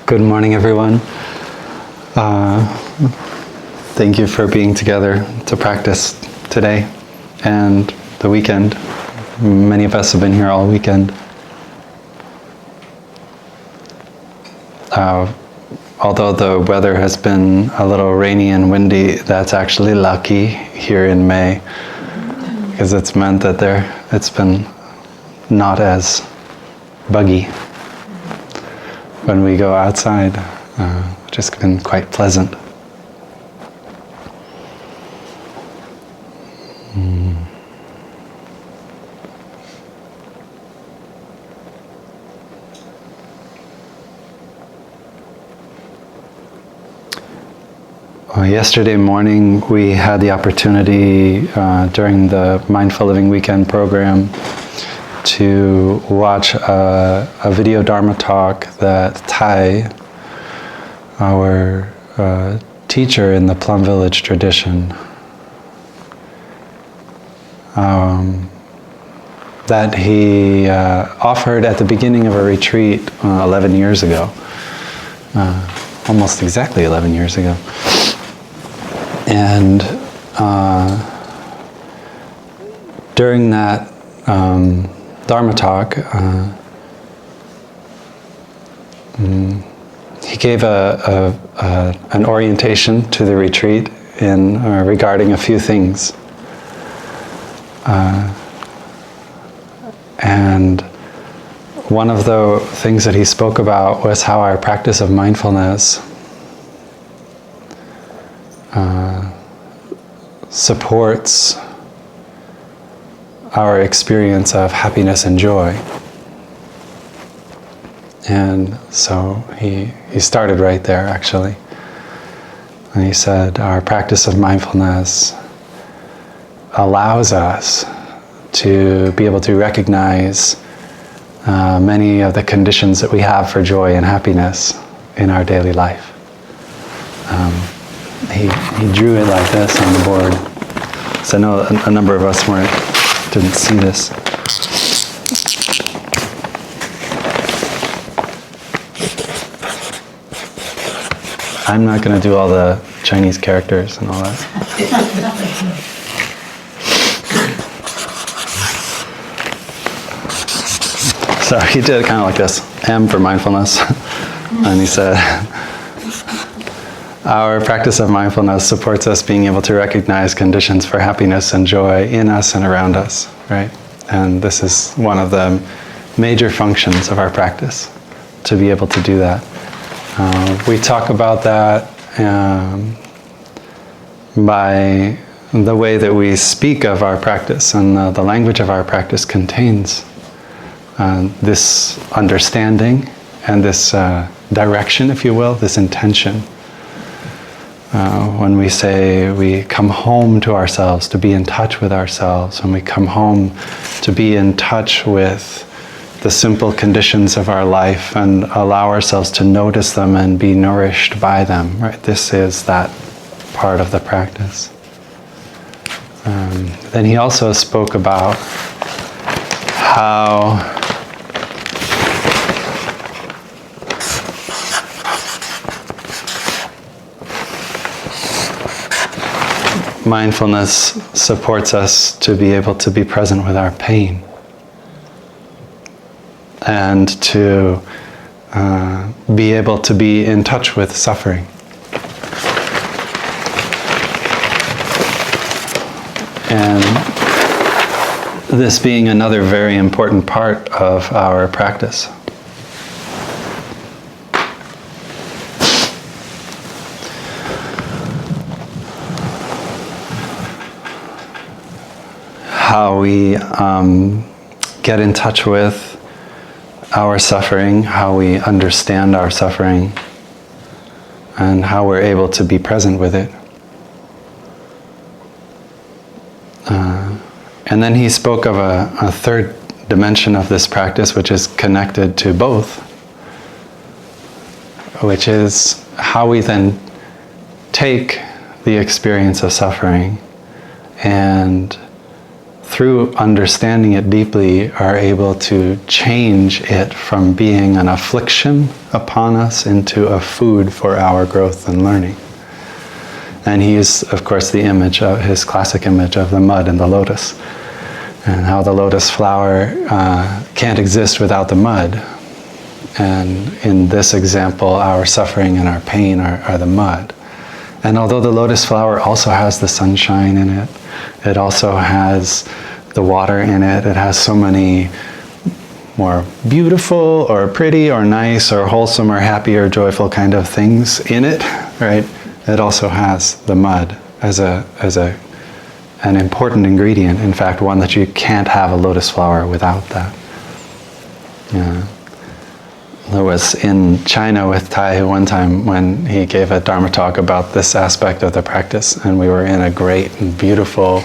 Good morning, everyone. Thank you for being together to practice today and the weekend. Many of us have been here all weekend. Although the weather has been a little rainy and windy, that's actually lucky here in May, because it's meant that it's been not as buggy when we go outside, which has been quite pleasant. Yesterday morning we had the opportunity during the Mindful Living Weekend program to watch a video Dharma talk that Tai, our teacher in the Plum Village tradition, that he offered at the beginning of a retreat 11 years ago, almost exactly 11 years ago. And during that Dharma talk, he gave an orientation to the retreat regarding a few things. And one of the things that he spoke about was how our practice of mindfulness supports our experience of happiness and joy. And so he started right there, actually. And he said, our practice of mindfulness allows us to be able to recognize many of the conditions that we have for joy and happiness in our daily life. He drew it like this on the board. So I know a number of us didn't see this. I'm not going to do all the Chinese characters and all that. So he did kind of like this, M for mindfulness. And he said, our practice of mindfulness supports us being able to recognize conditions for happiness and joy in us and around us, right? And this is one of the major functions of our practice, to be able to do that. We talk about that by the way that we speak of our practice, and the language of our practice contains this understanding and this direction, if you will, this intention. When we say we come home to ourselves, to be in touch with ourselves, when we come home to be in touch with the simple conditions of our life and allow ourselves to notice them and be nourished by them, right? This is that part of the practice. Then he also spoke about how mindfulness supports us to be able to be present with our pain and to be able to be in touch with suffering. And this being another very important part of our practice. How we get in touch with our suffering, how we understand our suffering, and how we're able to be present with it. And then he spoke of a third dimension of this practice, which is connected to both, which is how we then take the experience of suffering and through understanding it deeply, are able to change it from being an affliction upon us into a food for our growth and learning. And he is, of course, the image of his classic image of the mud and the lotus, and how the lotus flower can't exist without the mud. And in this example, our suffering and our pain are the mud. And although the lotus flower also has the sunshine in it, it also has the water in it, it has so many more beautiful or pretty or nice or wholesome or happy or joyful kind of things in it, right? It also has the mud as an important ingredient. In fact, one that you can't have a lotus flower without that. Yeah. I was in China with Tai one time when he gave a Dharma talk about this aspect of the practice, and we were in a great and beautiful,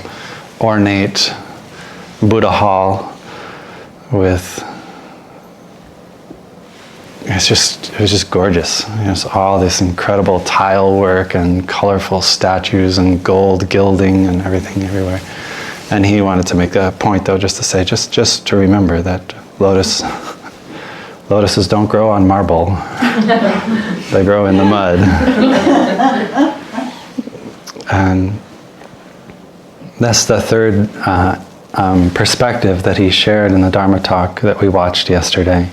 ornate Buddha hall with, it was just gorgeous. There's all this incredible tile work and colorful statues and gold gilding and everything everywhere. And he wanted to make a point, though, just to say, just to remember that lotuses don't grow on marble. They grow in the mud. And that's the third perspective that he shared in the Dharma talk that we watched yesterday.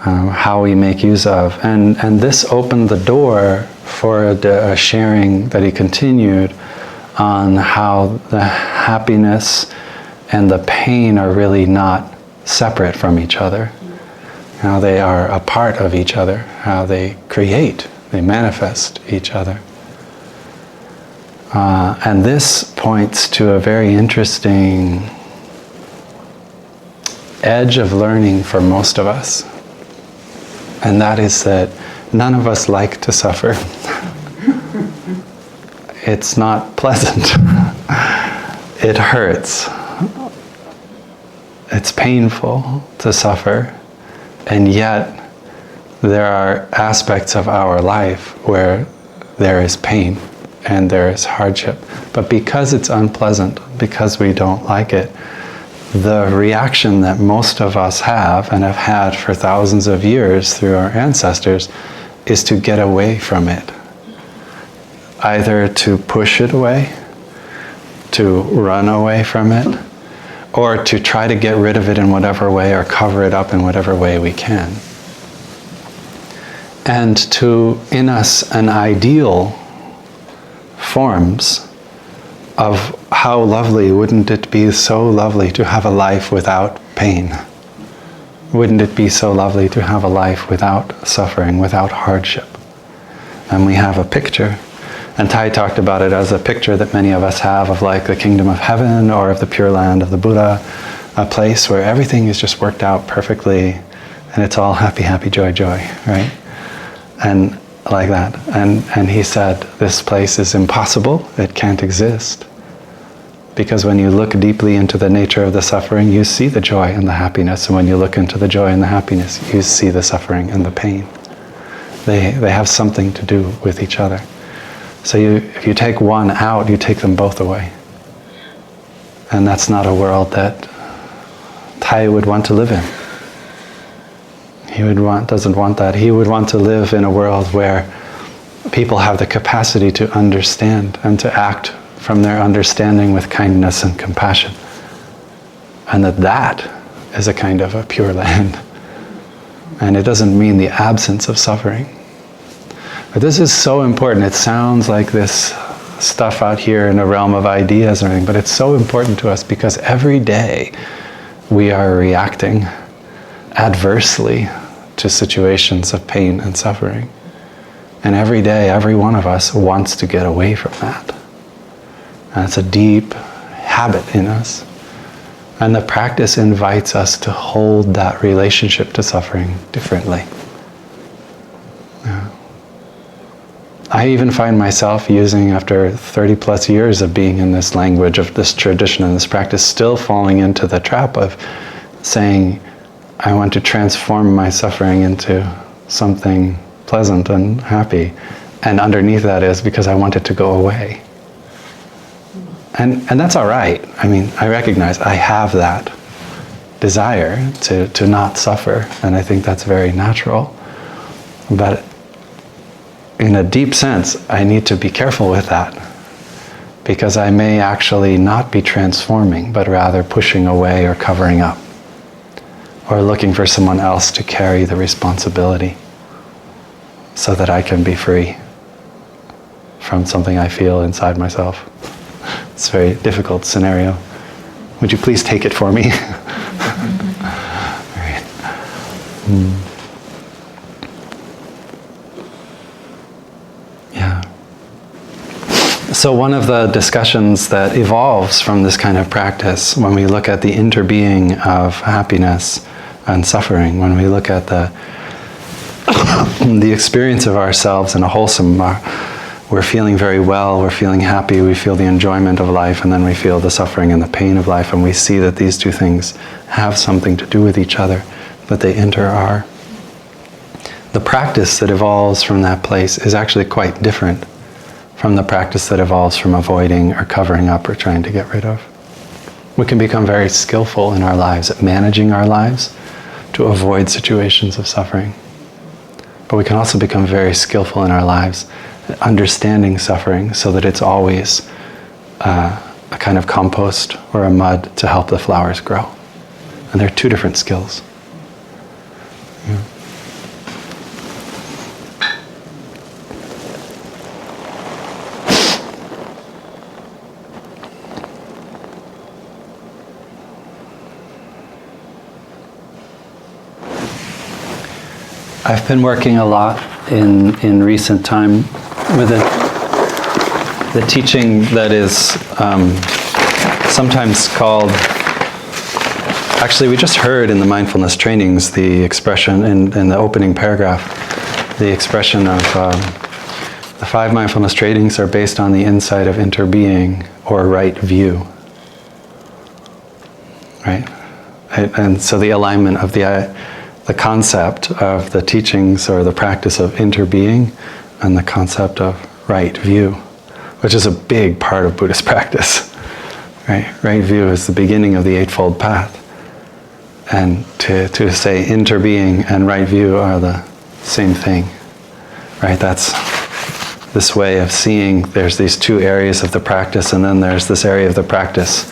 How we make use of. And this opened the door for a sharing that he continued on how the happiness and the pain are really not separate from each other. How they are a part of each other, how they create, they manifest each other. And this points to a very interesting edge of learning for most of us. And that is that none of us like to suffer. It's not pleasant. It hurts. It's painful to suffer. And yet, there are aspects of our life where there is pain and there is hardship. But because it's unpleasant, because we don't like it, the reaction that most of us have and have had for thousands of years through our ancestors is to get away from it. Either to push it away, to run away from it, or to try to get rid of it in whatever way or cover it up in whatever way we can. And to, in us, an ideal forms of how lovely, wouldn't it be so lovely to have a life without pain? Wouldn't it be so lovely to have a life without suffering, without hardship? And we have a picture. And Tai talked about it as a picture that many of us have of like the kingdom of heaven or of the pure land of the Buddha, a place where everything is just worked out perfectly and it's all happy, happy, joy, joy, right? And like that. And he said, this place is impossible, it can't exist. Because when you look deeply into the nature of the suffering, you see the joy and the happiness. And when you look into the joy and the happiness, you see the suffering and the pain. They have something to do with each other. So if you take one out, you take them both away. And that's not a world that Tai would want to live in. He doesn't want that. He would want to live in a world where people have the capacity to understand and to act from their understanding with kindness and compassion. And that is a kind of a pure land. And it doesn't mean the absence of suffering. But this is so important. It sounds like this stuff out here in the realm of ideas or anything, but it's so important to us because every day we are reacting adversely to situations of pain and suffering. And every day, every one of us wants to get away from that. And it's a deep habit in us. And the practice invites us to hold that relationship to suffering differently. Yeah. I even find myself using, after 30 plus years of being in this language, of this tradition and this practice, still falling into the trap of saying, I want to transform my suffering into something pleasant and happy. And underneath that is because I want it to go away. And that's all right. I mean, I recognize I have that desire to not suffer, and I think that's very natural. But in a deep sense, I need to be careful with that, because I may actually not be transforming, but rather pushing away or covering up, or looking for someone else to carry the responsibility so that I can be free from something I feel inside myself. It's a very difficult scenario. Would you please take it for me? All right. Yeah. So one of the discussions that evolves from this kind of practice, when we look at the interbeing of happiness and suffering, when we look at the experience of ourselves in a wholesome, we're feeling very well, we're feeling happy, we feel the enjoyment of life, and then we feel the suffering and the pain of life, and we see that these two things have something to do with each other, but they are. The practice that evolves from that place is actually quite different from the practice that evolves from avoiding or covering up or trying to get rid of. We can become very skillful in our lives at managing our lives to avoid situations of suffering. But we can also become very skillful in our lives at understanding suffering so that it's always a kind of compost or a mud to help the flowers grow. And they're two different skills. Yeah. I've been working a lot in recent time with the teaching that is sometimes called, actually we just heard in the mindfulness trainings the expression in the opening paragraph, the expression of the 5 mindfulness trainings are based on the insight of interbeing or right view. Right? And so the alignment of the concept of the teachings or the practice of interbeing and the concept of right view, which is a big part of Buddhist practice. Right? Right view is the beginning of the Eightfold Path. And to say interbeing and right view are the same thing. Right? That's this way of seeing there's these two areas of the practice, and then there's this area of the practice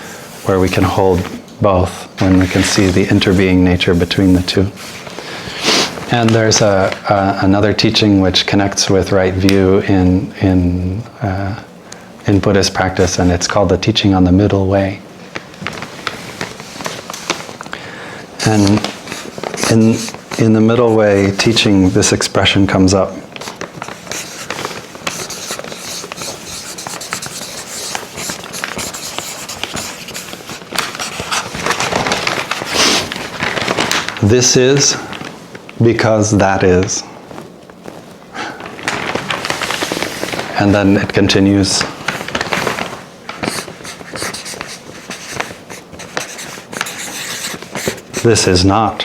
where we can hold both, when we can see the interbeing nature between the two. And there's another teaching which connects with right view in Buddhist practice, and it's called the teaching on the middle way. And in the middle way teaching, this expression comes up. This is because that is. And then it continues. This is not.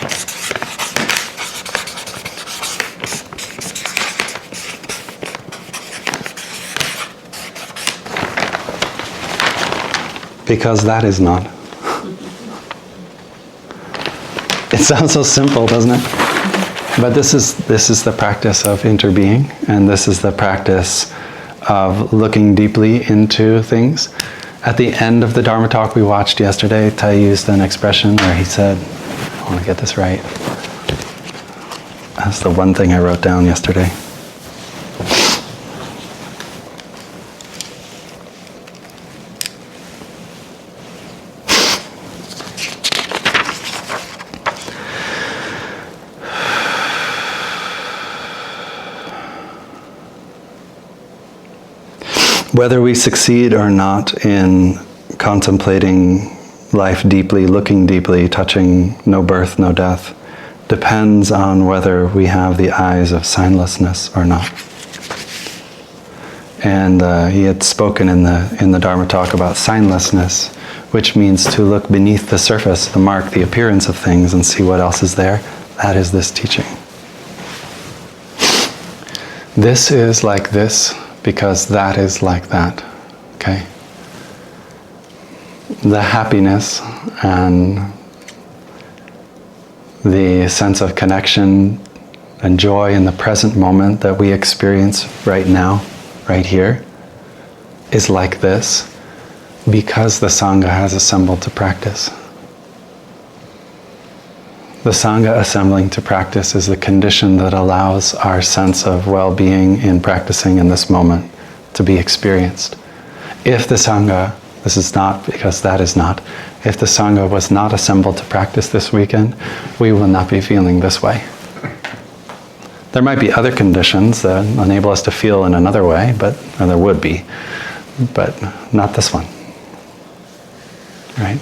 Because that is not. It sounds so simple, doesn't it? But this is the practice of interbeing, and this is the practice of looking deeply into things. At the end of the Dharma talk we watched yesterday, Tai used an expression where he said, I want to get this right. That's the one thing I wrote down yesterday. Whether we succeed or not in contemplating life deeply, looking deeply, touching no birth, no death, depends on whether we have the eyes of signlessness or not. And he had spoken in the Dharma talk about signlessness, which means to look beneath the surface, the mark, the appearance of things, and see what else is there. That is this teaching. This is like this, because that is like that, okay? the happiness and the sense of connection and joy in the present moment that we experience right now, right here, is like this because the Sangha has assembled to practice. The Sangha assembling to practice is the condition that allows our sense of well-being in practicing in this moment to be experienced. If the Sangha, this is not because that is not, if the Sangha was not assembled to practice this weekend, we will not be feeling this way. There might be other conditions that enable us to feel in another way, or there would be, but not this one. Right?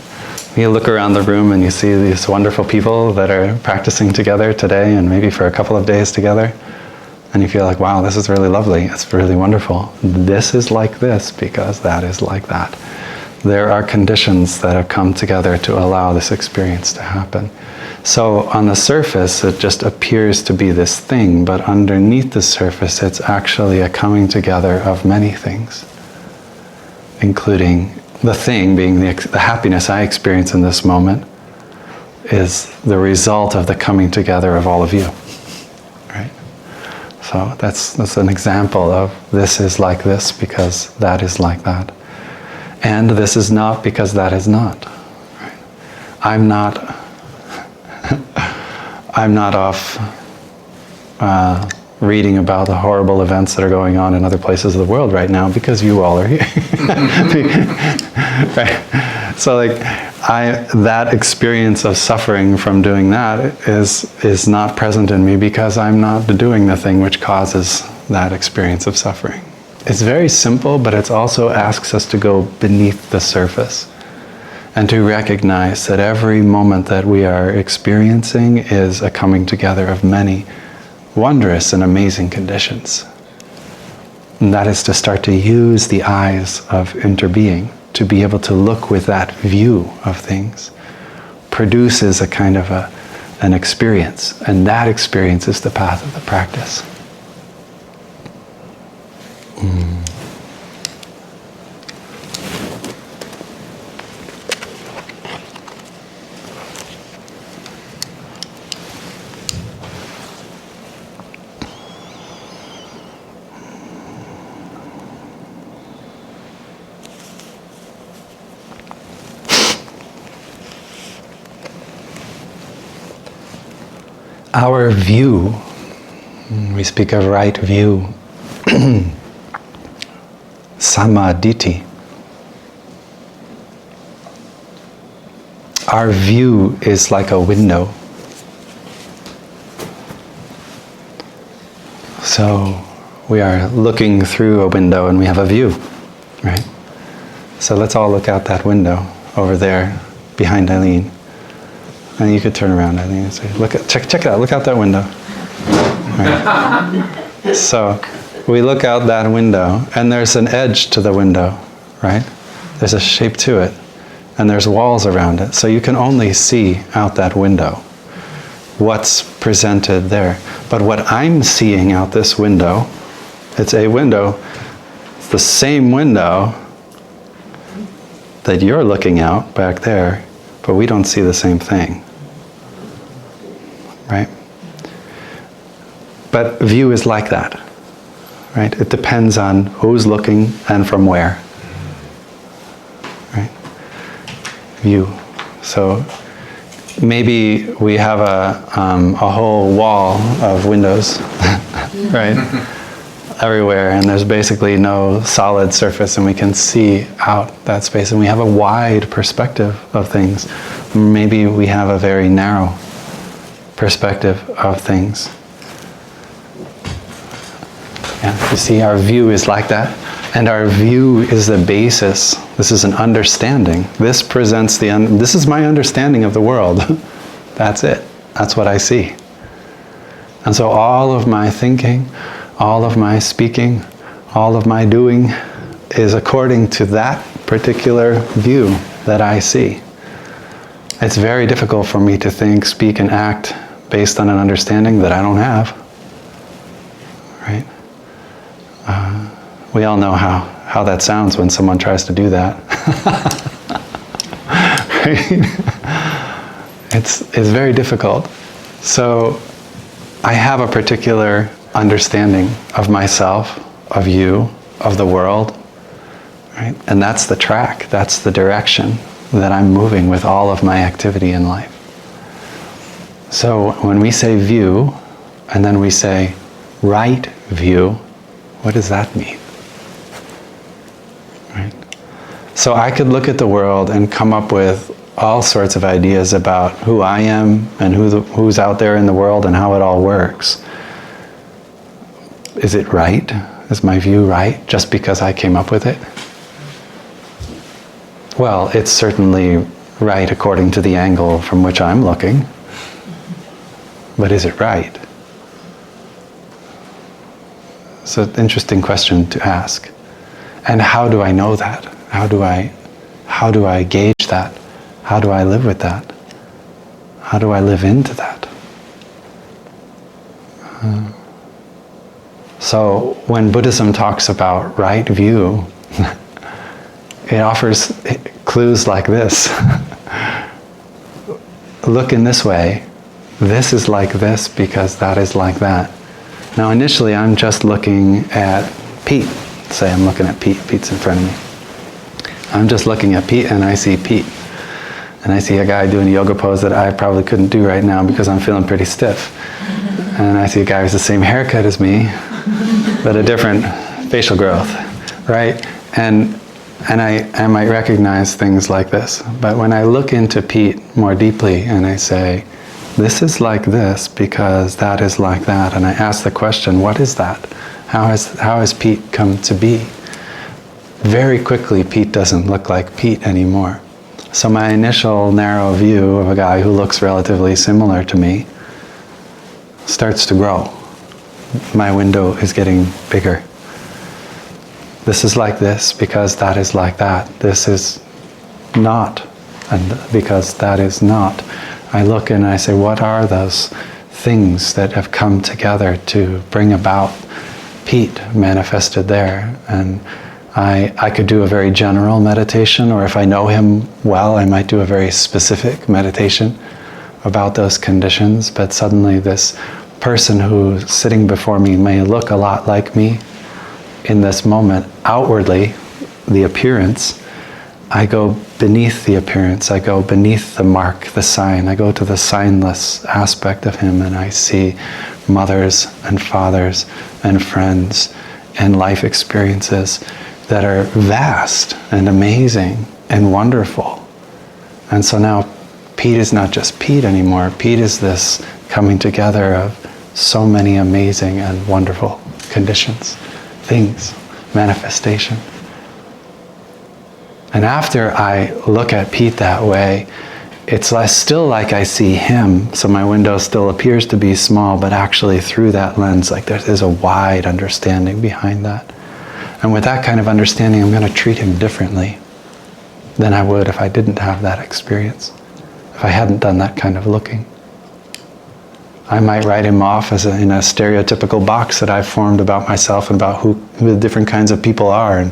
You look around the room and you see these wonderful people that are practicing together today and maybe for a couple of days together, and you feel like, wow, this is really lovely, it's really wonderful. This is like this because that is like that. There are conditions that have come together to allow this experience to happen. So on the surface, it just appears to be this thing, but underneath the surface, it's actually a coming together of many things, including the thing being the happiness I experience in this moment is the result of the coming together of all of you, right? So that's an example of this is like this because that is like that. And this is not because that is not. Right? I'm not off reading about the horrible events that are going on in other places of the world right now because you all are here. Right? So that experience of suffering from doing that is not present in me because I'm not doing the thing which causes that experience of suffering. It's very simple, but it also asks us to go beneath the surface and to recognize that every moment that we are experiencing is a coming together of many wondrous and amazing conditions. And that is to start to use the eyes of interbeing to be able to look with that view of things produces a kind of an experience, and that experience is the path of the practice. Our view, we speak of right view, samaditi. Our view is like a window. So we are looking through a window and we have a view, right? So let's all look out that window over there behind Eileen. And you could turn around, Eileen, and say, check it out, look out that window. Right? So we look out that window and there's an edge to the window, right? There's a shape to it and there's walls around it. So you can only see out that window what's presented there. But what I'm seeing out this window, it's a window, it's the same window that you're looking out back there, but we don't see the same thing. Right? But view is like that, right? It depends on who's looking and from where, right? View. So maybe we have a whole wall of windows, right? Everywhere, and there's basically no solid surface, and we can see out that space, and we have a wide perspective of things. Maybe we have a very narrow perspective of things. Yeah, you see, our view is like that, and our view is the basis. This is an understanding. This presents this is my understanding of the world. That's it. That's what I see. And so all of my thinking, all of my speaking, all of my doing is according to that particular view that I see. It's very difficult for me to think, speak, and act based on an understanding that I don't have. Right? We all know how that sounds when someone tries to do that. It's very difficult. So I have a particular understanding of myself, of you, of the world, right? And that's the track, that's the direction that I'm moving with all of my activity in life. So when we say view, and then we say right view, what does that mean? Right? So I could look at the world and come up with all sorts of ideas about who I am and who's out there in the world and how it all works. Is it right? Is my view right just because I came up with it? Well, it's certainly right according to the angle from which I'm looking. But is it right? It's an interesting question to ask. And how do I know that? How do I gauge that? How do I live with that? How do I live into that? So when Buddhism talks about right view, it offers clues like this. Look in this way. This is like this because that is like that. Now initially I'm just looking at Pete. Say I'm looking at Pete. Pete's in front of me. I'm just looking at Pete and I see Pete. And I see a guy doing a yoga pose that I probably couldn't do right now because I'm feeling pretty stiff. And I see a guy with the same haircut as me, but a different facial growth, right? And I might recognize things like this. But when I look into Pete more deeply and I say, this is like this because that is like that, and I ask the question, what is that? How has Pete come to be? Very quickly, Pete doesn't look like Pete anymore. So my initial narrow view of a guy who looks relatively similar to me starts to grow. My window is getting bigger. This is like this because that is like that. This is not, and because that is not. I look and I say, what are those things that have come together to bring about Pete manifested there? And I could do a very general meditation, or if I know him well, I might do a very specific meditation about those conditions. But suddenly this person who's sitting before me may look a lot like me in this moment. Outwardly, the appearance, I go beneath the appearance, I go beneath the mark, the sign, I go to the signless aspect of him, and I see mothers and fathers and friends and life experiences that are vast and amazing and wonderful. And so now Pete is not just Pete anymore. Pete is this coming together of so many amazing and wonderful conditions, things, manifestation. And after I look at Pete that way, it's still like I see him, so my window still appears to be small, but actually through that lens, like there's a wide understanding behind that. And with that kind of understanding, I'm going to treat him differently than I would if I didn't have that experience, if I hadn't done that kind of looking. I might write him off as in a stereotypical box that I've formed about myself and about who the different kinds of people are and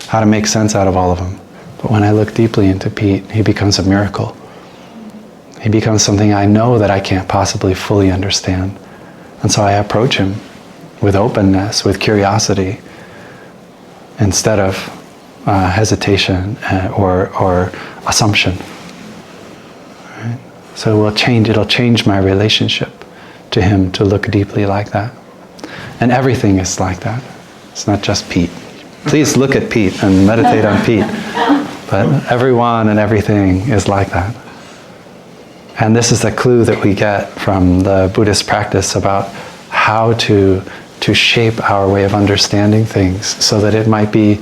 how to make sense out of all of them. But when I look deeply into Pete, he becomes a miracle. He becomes something I know that I can't possibly fully understand. And so I approach him with openness, with curiosity, instead of hesitation or assumption. Right? So it'll change my relationship to him to look deeply like that. And everything is like that. It's not just Pete. Please look at Pete and meditate on Pete. But everyone and everything is like that. And this is the clue that we get from the Buddhist practice about how to shape our way of understanding things so that it might be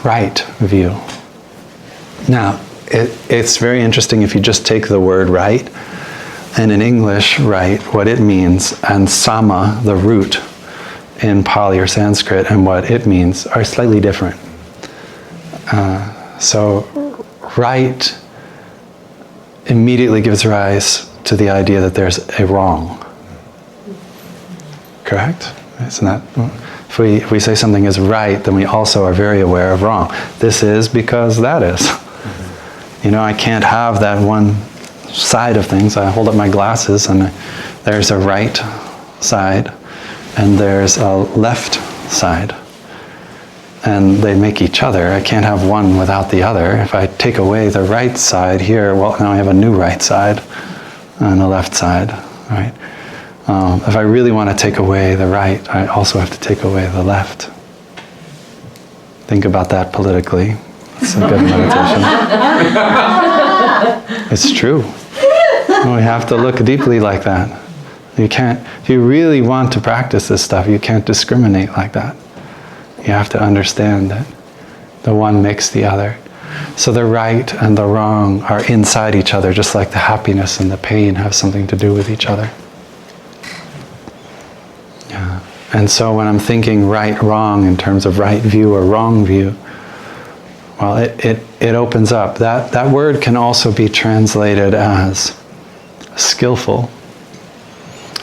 right view. Now, it's very interesting if you just take the word right, and in English, right, what it means, and sama, the root in Pali or Sanskrit, and what it means are slightly different. So right immediately gives rise to the idea that there's a wrong. Correct? Isn't that? If we say something is right, then we also are very aware of wrong. This is because that is. I can't have that one side of things. I hold up my glasses and there's a right side and there's a left side. And they make each other. I can't have one without the other. If I take away the right side here, well, now I have a new right side and a left side, right? If I really want to take away the right, I also have to take away the left. Think about that politically. It's a good meditation. It's true. We have to look deeply like that. You can't, if you really want to practice this stuff, you can't discriminate like that. You have to understand that the one makes the other. So the right and the wrong are inside each other, just like the happiness and the pain have something to do with each other. Yeah. And so when I'm thinking right, wrong, in terms of right view or wrong view, well, it opens up. That word can also be translated as skillful.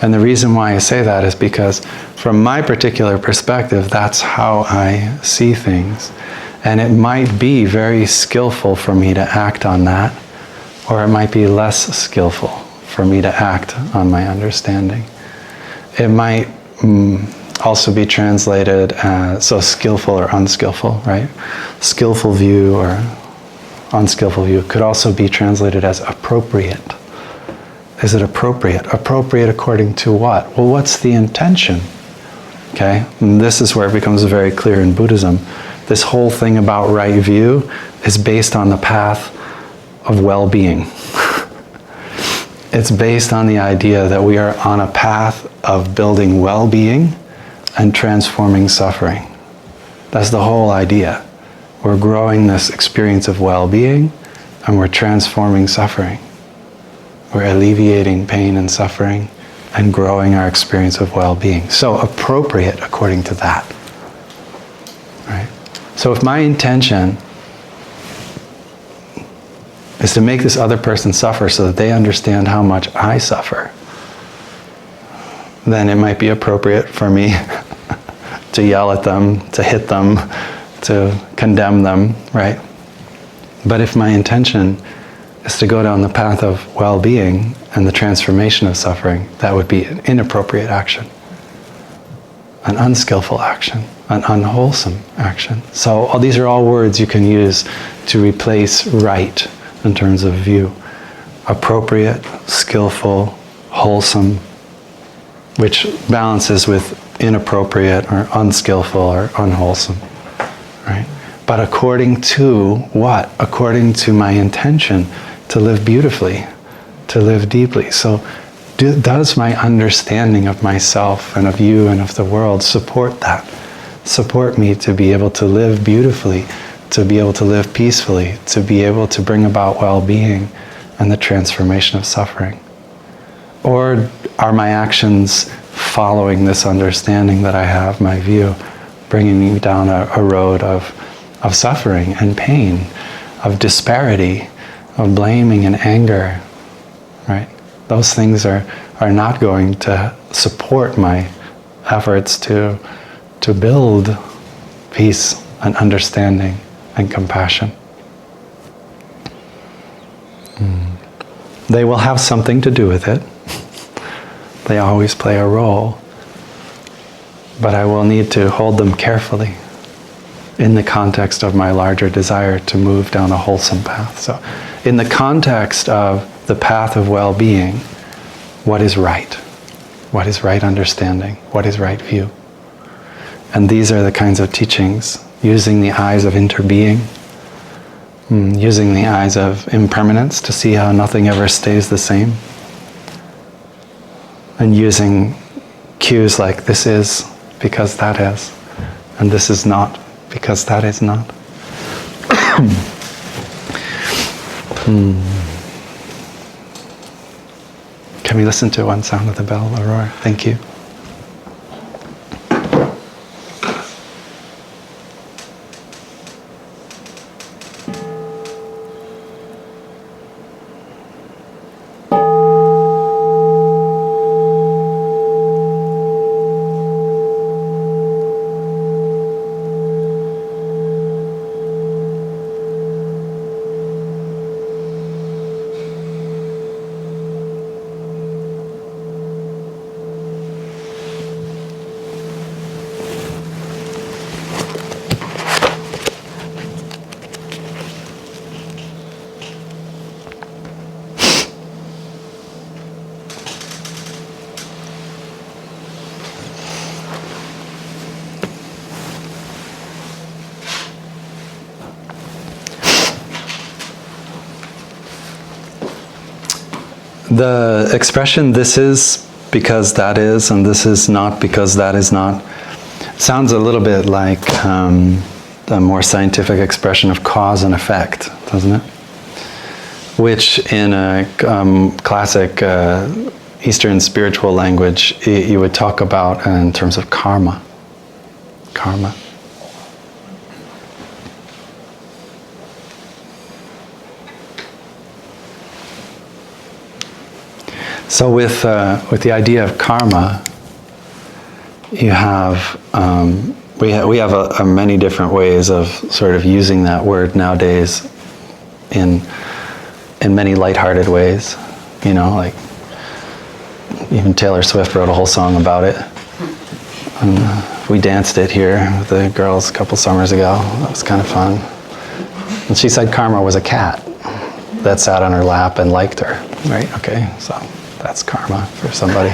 And the reason why I say that is because from my particular perspective, that's how I see things. And it might be very skillful for me to act on that, or it might be less skillful for me to act on my understanding. It might also be translated as, so skillful or unskillful, right? Skillful view or unskillful view could also be translated as appropriate. Is it appropriate? Appropriate according to what? Well, what's the intention? Okay, and this is where it becomes very clear in Buddhism. This whole thing about right view is based on the path of well-being. It's based on the idea that we are on a path of building well-being and transforming suffering. That's the whole idea. We're growing this experience of well-being and we're transforming suffering. We're alleviating pain and suffering and growing our experience of well-being. So appropriate according to that. Right? So if my intention is to make this other person suffer so that they understand how much I suffer, then it might be appropriate for me to yell at them, to hit them, to condemn them, right? But if my intention is to go down the path of well-being and the transformation of suffering, that would be an inappropriate action, an unskillful action, an unwholesome action. So all these are all words you can use to replace right in terms of view. Appropriate, skillful, wholesome, which balances with inappropriate or unskillful or unwholesome, right? But according to what? According to my intention to live beautifully, to live deeply. So does my understanding of myself and of you and of the world support that? Support me to be able to live beautifully, to be able to live peacefully, to be able to bring about well-being and the transformation of suffering? Or are my actions following this understanding that I have, my view, bringing me down a road of suffering and pain, of disparity, of blaming and anger, right? Those things are not going to support my efforts to build peace and understanding and compassion. They will have something to do with it. They always play a role. But I will need to hold them carefully in the context of my larger desire to move down a wholesome path. So in the context of the path of well-being, what is right? What is right understanding? What is right view? And these are the kinds of teachings, using the eyes of interbeing, using the eyes of impermanence to see how nothing ever stays the same, and using cues like this is because that is, and this is not because that is not. Can we listen to one sound of the bell, Aurora? Thank you. The expression, this is because that is, and this is not because that is not, sounds a little bit like the more scientific expression of cause and effect, doesn't it? Which in a classic Eastern spiritual language, you would talk about in terms of karma. Karma. So with the idea of karma, you have we have many different ways of sort of using that word nowadays in many lighthearted ways. You know, like even Taylor Swift wrote a whole song about it. And we danced it here with the girls a couple summers ago. That was kind of fun. And she said karma was a cat that sat on her lap and liked her. Right? Okay, so that's karma for somebody.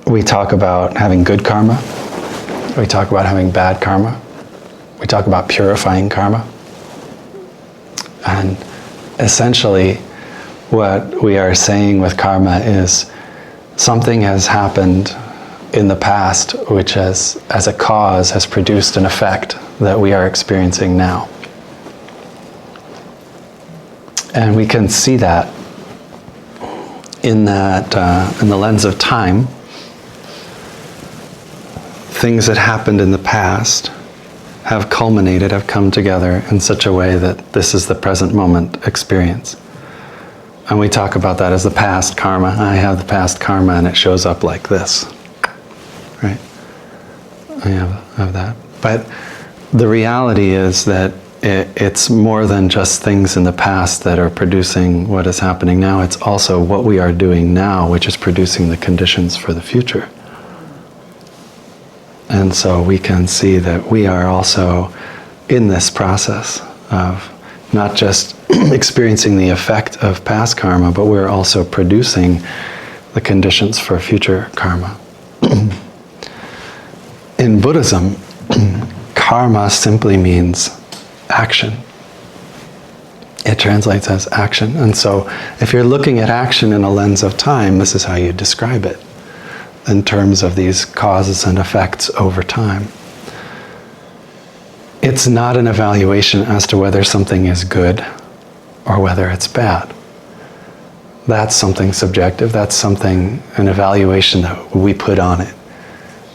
We talk about having good karma. We talk about having bad karma. We talk about purifying karma. And essentially, what we are saying with karma is something has happened in the past which has, as a cause, has produced an effect that we are experiencing now. And we can see that in the lens of time. Things that happened in the past have culminated, have come together in such a way that this is the present moment experience. And we talk about that as the past karma. I have the past karma and it shows up like this. Right? I have that. But the reality is that it's more than just things in the past that are producing what is happening now. It's also what we are doing now, which is producing the conditions for the future. And so we can see that we are also in this process of not just experiencing the effect of past karma, but we're also producing the conditions for future karma. In Buddhism, karma simply means action. It translates as action. And so if you're looking at action in a lens of time, this is how you describe it in terms of these causes and effects over time. It's not an evaluation as to whether something is good or whether it's bad. That's something subjective. That's something, an evaluation that we put on it.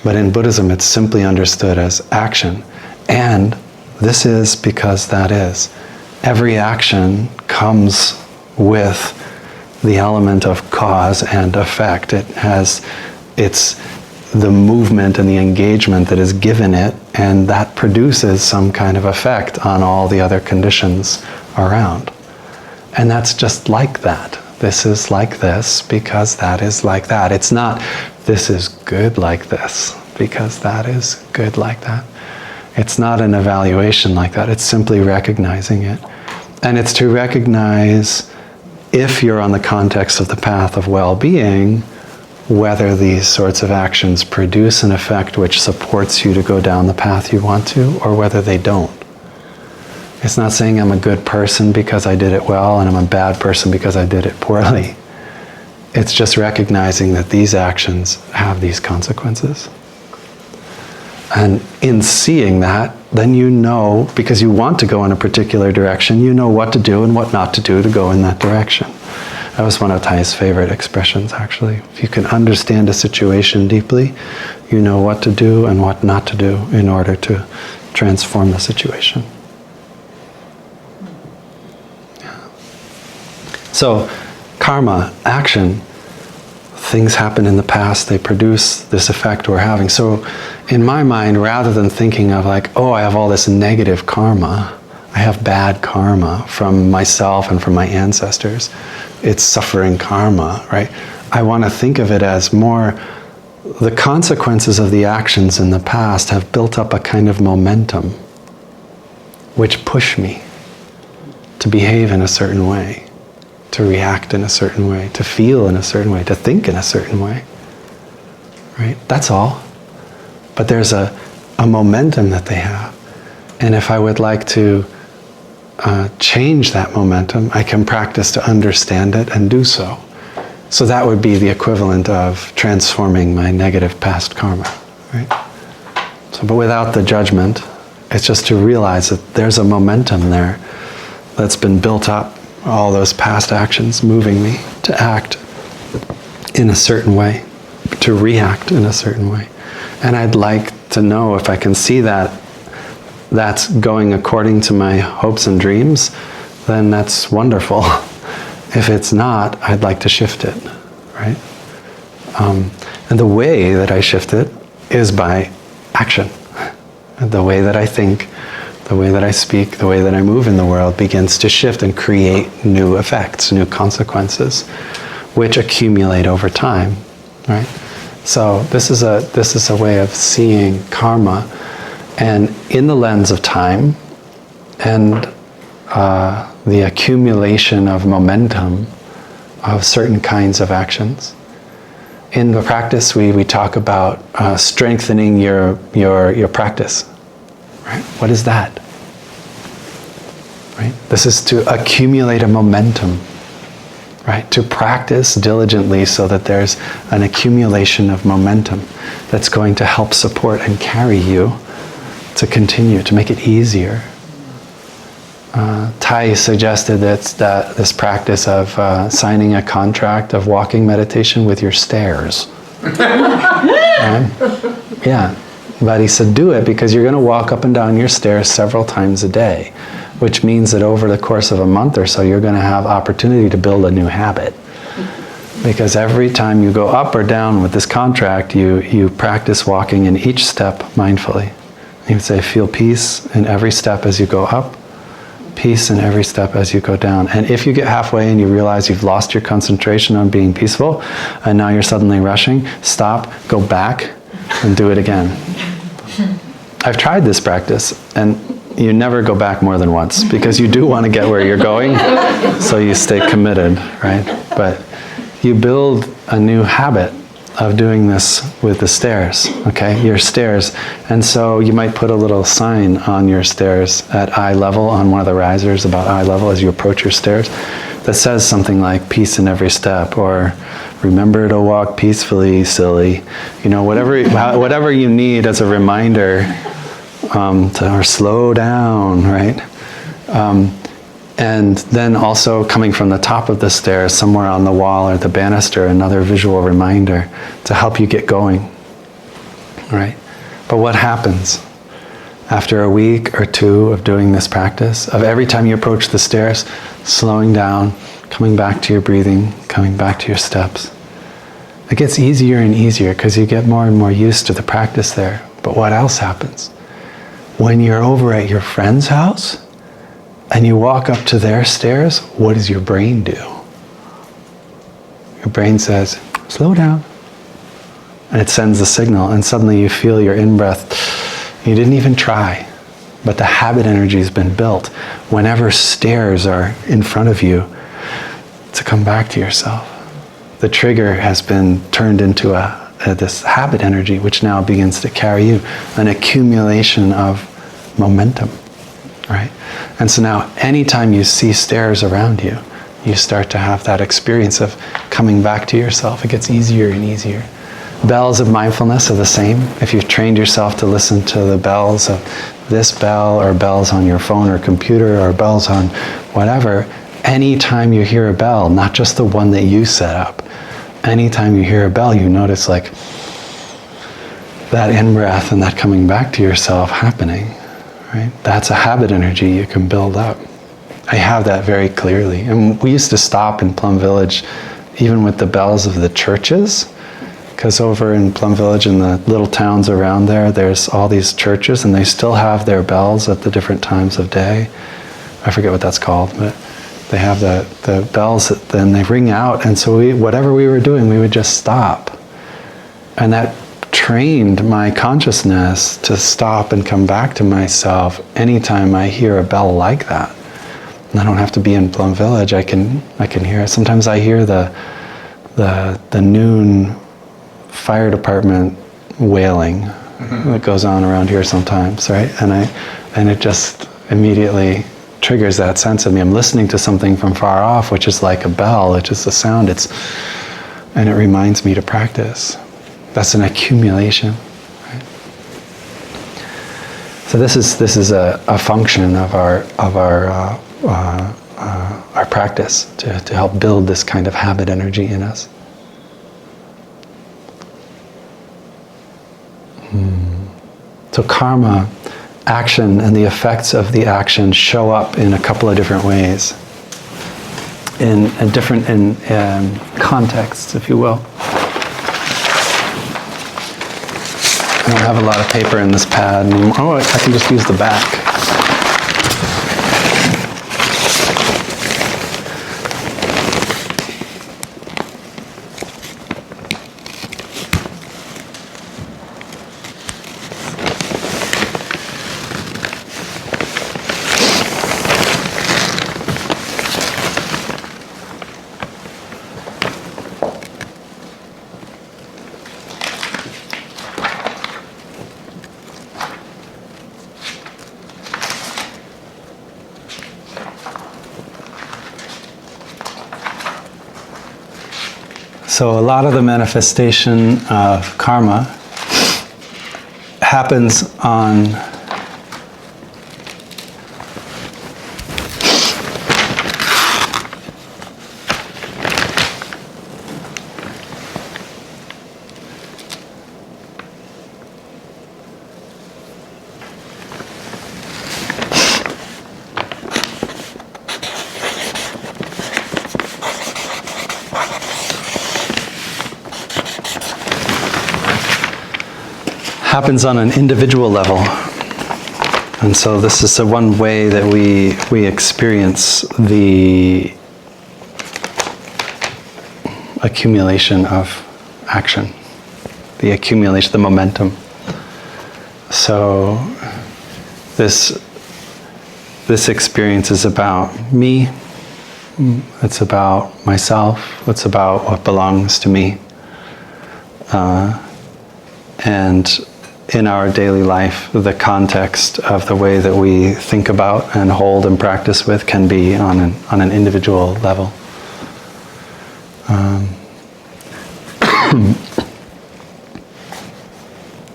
But in Buddhism, it's simply understood as action. And this is because that is. Every action comes with the element of cause and effect. It's the movement and the engagement that is given it, and that produces some kind of effect on all the other conditions around. And that's just like that. This is like this because that is like that. It's not, this is good like this because that is good like that. It's not an evaluation like that. It's simply recognizing it. And it's to recognize, if you're on the context of the path of well-being, whether these sorts of actions produce an effect which supports you to go down the path you want to, or whether they don't. It's not saying I'm a good person because I did it well and I'm a bad person because I did it poorly. It's just recognizing that these actions have these consequences. And in seeing that, then you know, because you want to go in a particular direction, you know what to do and what not to do to go in that direction. That was one of Thai's favorite expressions, actually. If you can understand a situation deeply, you know what to do and what not to do in order to transform the situation. Yeah. So, karma, action, things happen in the past, they produce this effect we're having. So, in my mind, rather than thinking of like, oh, I have all this negative karma, I have bad karma from myself and from my ancestors, it's suffering karma, right? I want to think of it as more, the consequences of the actions in the past have built up a kind of momentum which push me to behave in a certain way, to react in a certain way, to feel in a certain way, to think in a certain way, right? That's all. But there's a a momentum that they have. And if I would like to change that momentum, I can practice to understand it and do so. So that would be the equivalent of transforming my negative past karma, right? So, but without the judgment, it's just to realize that there's a momentum there that's been built up, all those past actions moving me to act in a certain way, to react in a certain way. And I'd like to know if I can see that that's going according to my hopes and dreams, then that's wonderful. If it's not, I'd like to shift it, right? And the way that I shift it is by action. The way that I think, the way that I speak, the way that I move in the world begins to shift and create new effects, new consequences, which accumulate over time, right? So this is a way of seeing karma, and in the lens of time and the accumulation of momentum of certain kinds of actions. In the practice, we talk about strengthening your practice. Right? What is that? Right? This is to accumulate a momentum. Right? To practice diligently so that there's an accumulation of momentum that's going to help support and carry you to continue, to make it easier. Tai suggested that this practice of signing a contract of walking meditation with your stairs. Yeah, but he said do it because you're going to walk up and down your stairs several times a day, which means that over the course of a month or so you're going to have opportunity to build a new habit. Because every time you go up or down with this contract, you practice walking in each step mindfully. You would say, feel peace in every step as you go up, peace in every step as you go down. And if you get halfway and you realize you've lost your concentration on being peaceful, and now you're suddenly rushing, stop, go back, and do it again. I've tried this practice, and you never go back more than once, because you do want to get where you're going, so you stay committed, right? But you build a new habit of doing this with the stairs, okay? Your stairs. And so you might put a little sign on your stairs at eye level, on one of the risers about eye level as you approach your stairs, that says something like peace in every step, or remember to walk peacefully, silly. You know, whatever you need as a reminder or slow down, right? And then also coming from the top of the stairs, somewhere on the wall or the banister, another visual reminder to help you get going, right? But what happens after a week or two of doing this practice, of every time you approach the stairs, slowing down, coming back to your breathing, coming back to your steps? It gets easier and easier because you get more and more used to the practice there. But what else happens? When you're over at your friend's house, and you walk up to their stairs, what does your brain do? Your brain says, slow down. And it sends the signal, and suddenly you feel your in-breath. You didn't even try, but the habit energy has been built whenever stairs are in front of you to come back to yourself. The trigger has been turned into this habit energy, which now begins to carry you, an accumulation of momentum. Right? And so now, anytime you see stairs around you, you start to have that experience of coming back to yourself. It gets easier and easier. Bells of mindfulness are the same. If you've trained yourself to listen to the bells of this bell, or bells on your phone or computer, or bells on whatever, anytime you hear a bell, not just the one that you set up, anytime you hear a bell, you notice like that in-breath and that coming back to yourself happening. Right? That's a habit energy you can build up. I have that very clearly. And we used to stop in Plum Village, even with the bells of the churches, because over in Plum Village and the little towns around there, there's all these churches, and they still have their bells at the different times of day. I forget what that's called, but they have the bells that then they ring out, and so whatever we were doing, we would just stop. And that trained my consciousness to stop and come back to myself anytime I hear a bell like that. And I don't have to be in Plum Village. I can hear it. Sometimes I hear the noon fire department wailing, that goes on around here sometimes, right? And it just immediately triggers that sense of me. I'm listening to something from far off, which is like a bell, which is a sound. And it reminds me to practice. That's an accumulation. Right? So this is a function of our practice to help build this kind of habit energy in us. So karma, action, and the effects of the action show up in a couple of different ways, in different contexts, if you will. I don't have a lot of paper in this pad. Oh, I can just use the back. So a lot of the manifestation of karma happens on an individual level. And so this is the one way that we experience the accumulation of action, the accumulation, the momentum. So this experience is about me, it's about myself, it's about what belongs to me. And in our daily life, the context of the way that we think about and hold and practice with can be on an individual level.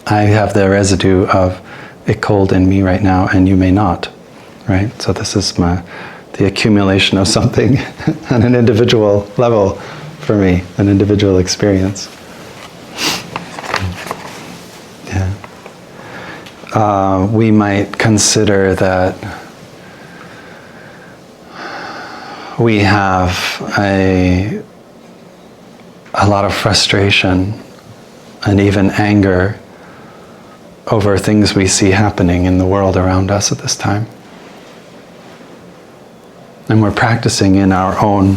I have the residue of a cold in me right now, and you may not, right? So this is the accumulation of something on an individual level for me, an individual experience. We might consider that we have a lot of frustration and even anger over things we see happening in the world around us at this time. And we're practicing in our own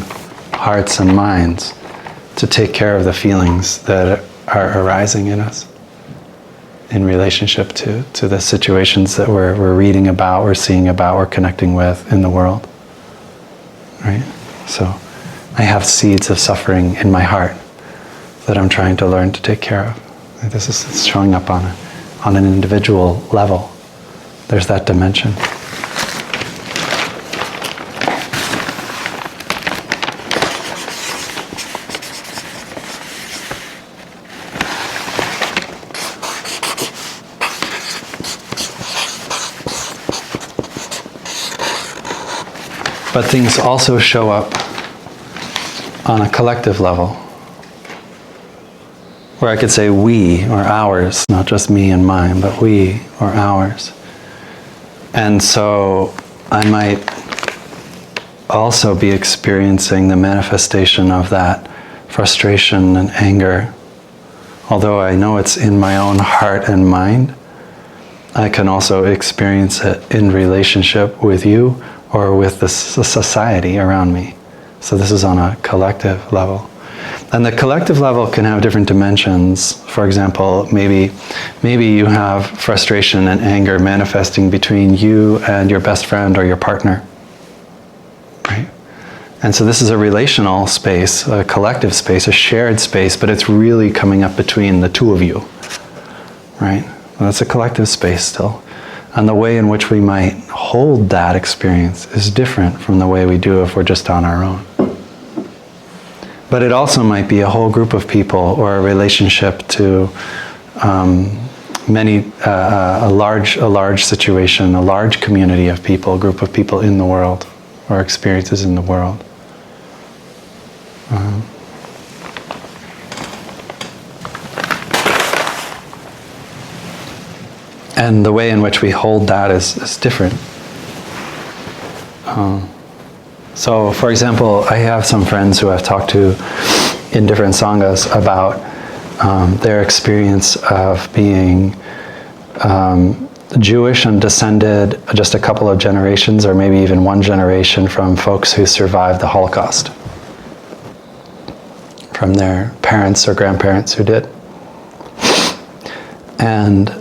hearts and minds to take care of the feelings that are arising in us in relationship to the situations that we're reading about, we're seeing about, we're connecting with in the world. Right? So I have seeds of suffering in my heart that I'm trying to learn to take care of. This is showing up on an individual level. There's that dimension. But things also show up on a collective level, where I could say we or ours, not just me and mine, but we or ours. And so I might also be experiencing the manifestation of that frustration and anger. Although I know it's in my own heart and mind, I can also experience it in relationship with you or with the society around me. So this is on a collective level. And the collective level can have different dimensions. For example, maybe you have frustration and anger manifesting between you and your best friend or your partner. Right? And so this is a relational space, a collective space, a shared space, but it's really coming up between the two of you. Right? That's a collective space still. And the way in which we might hold that experience is different from the way we do if we're just on our own. But it also might be a whole group of people or a relationship to a large situation, a large community of people, a group of people in the world, or experiences in the world. And the way in which we hold that is different. So, for example, I have some friends who I've talked to in different sanghas about their experience of being Jewish and descended just a couple of generations, or maybe even one generation, from folks who survived the Holocaust, from their parents or grandparents who did. And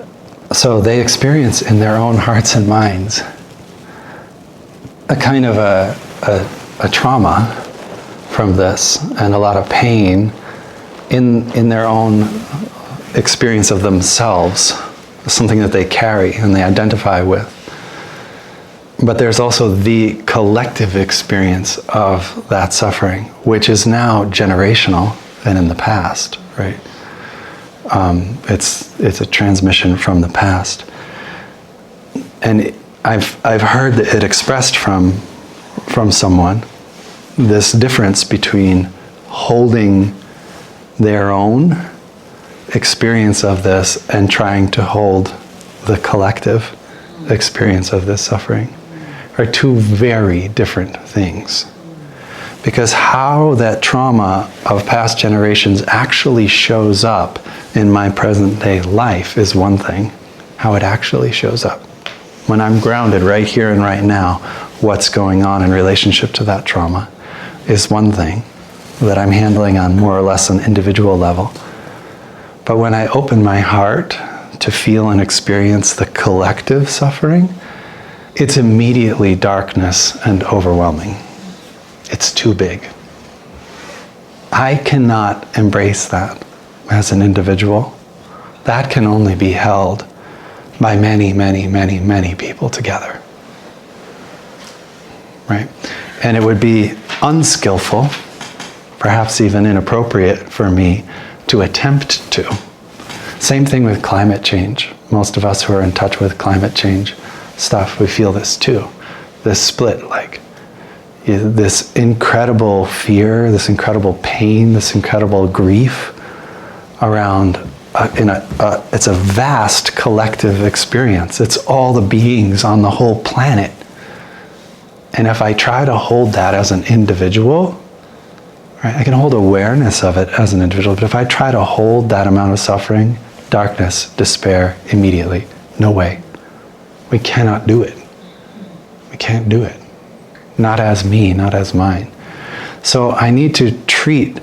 so they experience in their own hearts and minds a kind of a trauma from this, and a lot of pain in their own experience of themselves, something that they carry and they identify with. But there's also the collective experience of that suffering, which is now generational and in the past, right? It's a transmission from the past, and I've heard it expressed from someone, this difference between holding their own experience of this and trying to hold the collective experience of this suffering are two very different things. Because how that trauma of past generations actually shows up in my present day life is one thing. How it actually shows up. When I'm grounded right here and right now, what's going on in relationship to that trauma is one thing that I'm handling on more or less an individual level. But when I open my heart to feel and experience the collective suffering, it's immediately darkness and overwhelming. It's too big. I cannot embrace that as an individual. That can only be held by many, many, many, many people together. Right? And it would be unskillful, perhaps even inappropriate for me to attempt to. Same thing with climate change. Most of us who are in touch with climate change stuff, we feel this too. This split, like this incredible fear, this incredible pain, this incredible grief around it's a vast collective experience. It's all the beings on the whole planet. And if I try to hold that as an individual, right, I can hold awareness of it as an individual, but if I try to hold that amount of suffering, darkness, despair, immediately, no way. We cannot do it. We can't do it. Not as me, not as mine. So I need to treat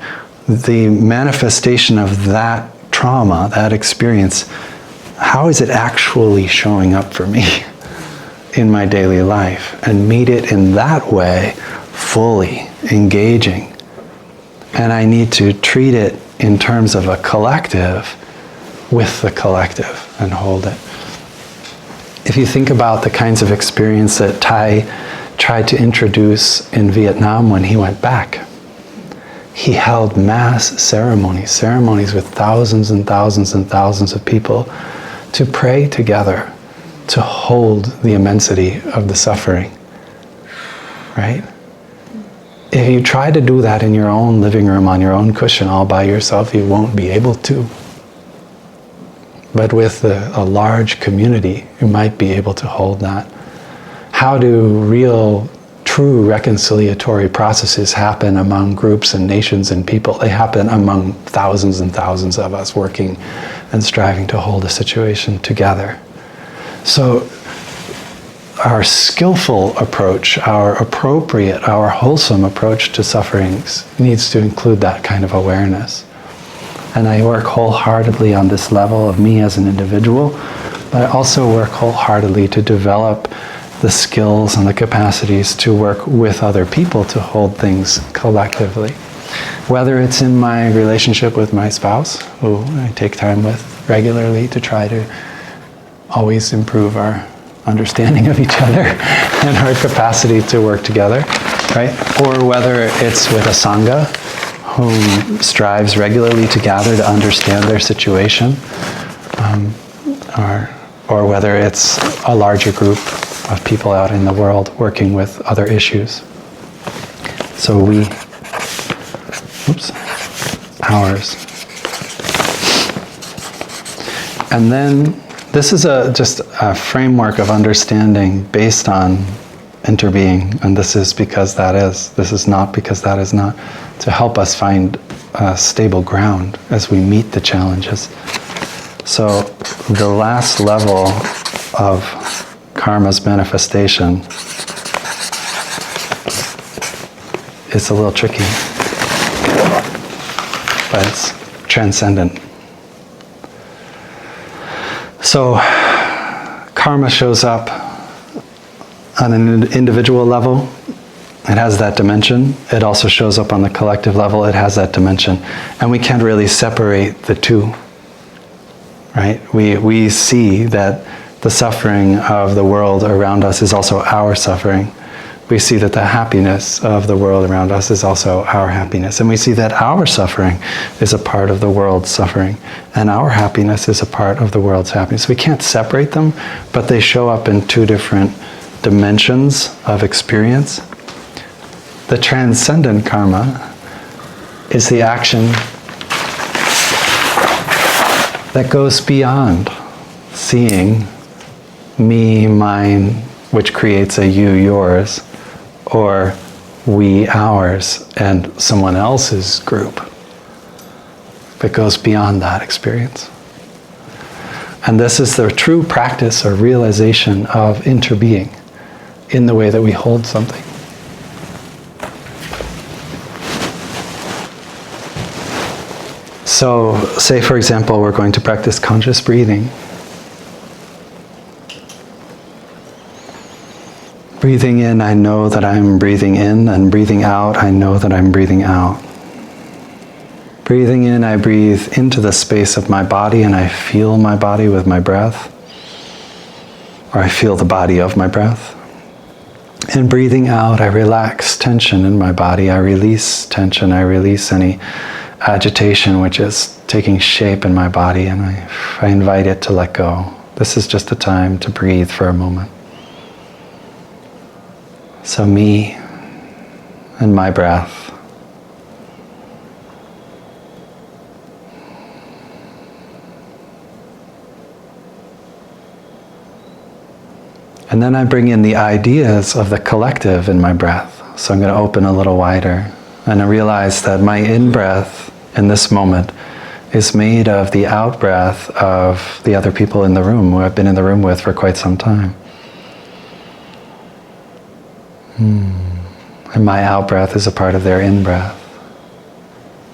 the manifestation of that trauma, that experience, how is it actually showing up for me in my daily life, and meet it in that way, fully engaging. And I need to treat it in terms of a collective with the collective and hold it. If you think about the kinds of experience that Thai tried to introduce in Vietnam when he went back, he held mass ceremonies with thousands and thousands and thousands of people to pray together, to hold the immensity of the suffering, right? If you try to do that in your own living room, on your own cushion, all by yourself, you won't be able to. But with a large community, you might be able to hold that. How do real, true reconciliatory processes happen among groups and nations and people? They happen among thousands and thousands of us working and striving to hold a situation together. So our skillful approach, our appropriate, our wholesome approach to sufferings needs to include that kind of awareness. And I work wholeheartedly on this level of me as an individual, but I also work wholeheartedly to develop the skills and the capacities to work with other people to hold things collectively. Whether it's in my relationship with my spouse, who I take time with regularly to try to always improve our understanding of each other and our capacity to work together, right? Or whether it's with a sangha whom strives regularly to gather to understand their situation, or whether it's a larger group of people out in the world working with other issues. So ours. And then this is just a framework of understanding based on interbeing, and this is because that is. This is not because that is not, to help us find stable ground as we meet the challenges. So the last level of karma's manifestation is a little tricky, but it's transcendent. So karma shows up on an individual level. It has that dimension. It also shows up on the collective level. It has that dimension. And we can't really separate the two, right? We see that the suffering of the world around us is also our suffering. We see that the happiness of the world around us is also our happiness. And we see that our suffering is a part of the world's suffering. And our happiness is a part of the world's happiness. We can't separate them, but they show up in two different dimensions of experience. The transcendent karma is the action that goes beyond seeing me, mine, which creates a you, yours, or we, ours, and someone else's group. It goes beyond that experience. And this is the true practice or realization of interbeing in the way that we hold something. So, say for example, we're going to practice conscious breathing. Breathing in, I know that I'm breathing in, and breathing out, I know that I'm breathing out. Breathing in, I breathe into the space of my body and I feel my body with my breath, or I feel the body of my breath. And breathing out, I relax tension in my body, I release tension, I release any agitation which is taking shape in my body, and I invite it to let go. This is just a time to breathe for a moment. So me and my breath. And then I bring in the ideas of the collective in my breath. So I'm going to open a little wider, and I realize that my in-breath in this moment is made of the out-breath of the other people in the room who I've been in the room with for quite some time. And my out-breath is a part of their in-breath.